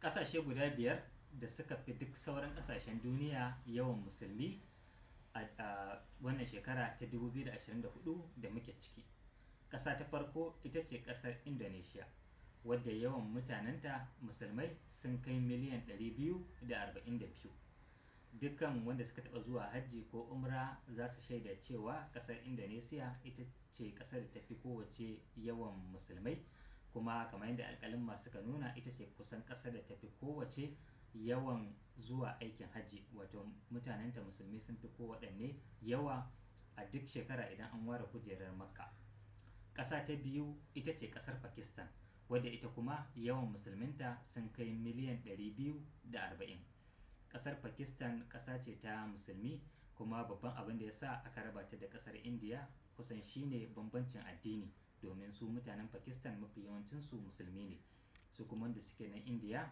ƙasashe guda biyar da suka fi duk sauran ƙasashen duniya yawan musulmi a wannan shekara ta 2024 da muke ciki. Ƙasa ta farko ita ce ƙasar Indonesia, wadda yawan mutanenta musulmai sun kai miliyan 242. Dukkan wanda suka taɓa zuwa hajji ko umra za su shaida cewa ƙasar Indonesia ita ce ƙasar da ta fi kowace yawan musulmai, kuma kamar yadda alƙalin suka nuna ita ce kusan ƙasar da ta fi kowace yawan zuwa aikin hajji, wato mutanenta musulmi sun fi kowaɗanne yawa a duk shekara idan an ware kujerar Makka. Ƙasa ta biyu ita ce ƙasar Pakistan, wadda ita kuma yawan musulminta sun kai miliyan 240. Ƙasar Pakistan ƙasa ce ta musulmi, kuma babban abin da ya sa aka raba ta da ƙasar India kusan shine bambancin addini, domin su mutanen Pakistan mafi yawancinsu musulmi ne, su kuma wanda suke na India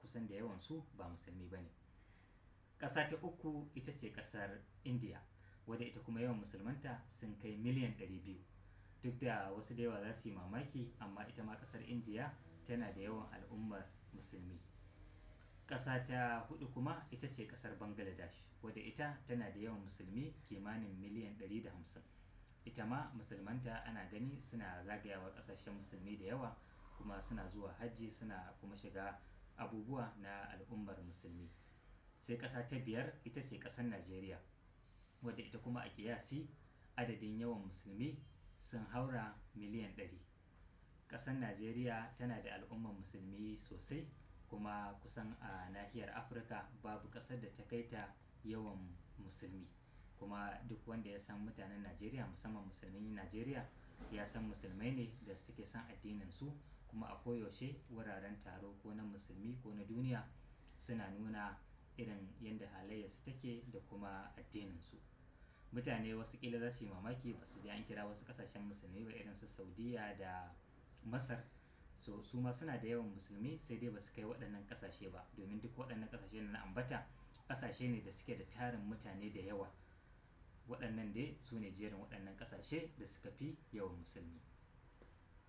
kusan da yawansu ba musulmi ba ne. Ƙasa ta uku ita ce ƙasar India, wadda ita kuma yawan musulmanta sun kai miliyan 200. Duk da wasu da yawa za su yi mamaki, amma ita ma ƙasar India tana da yawan al'ummar musulmi. Ƙasa ta hudu kuma ita ce ƙasar Bangladesh, wadda ita tana da yawan musulmi kimanin miliyan 150. Ita ma musulmanta ana gani suna zagayawa ƙasashen musulmi da yawa, kuma suna zuwa hajji suna kuma shiga abubuwa na al'ummar musulmi. Sai ƙasa ta biyar ita ce ƙasar Najeriya, wadda ita kuma a ƙiyasi adadin yawan musulmi sun haura miliyan 100. Ƙasar Najeriya tana da al'ummar musulmi sosai, kuma kusan a nahiyar Afirka babu ƙasar da ta kai ta yawan musulmi. Kuma duk wanda ya san mutanen Najeriya, musamman musulmin Najeriya, ya san musulmai ne da suke son addinin su, kuma a koyaushe wuraren taro ko na musulmi ko na duniya suna nuna irin yadda halayyarsu take da kuma addinin su. Mutane wasu ƙila za su yi mamaki ba su ji an kira wasu ƙasashen musulmi ba, irin su Saudiya da Masar. Su ma suna da yawan musulmi, sai dai ba su kai waɗannan ƙasashe ba, domin duk waɗannan ƙasashe na ambata ƙasashe ne da suke da tarin mutane da yawa. Waɗannan dai su ne jerin waɗannan ƙasashe da suka fi yawan musulmi.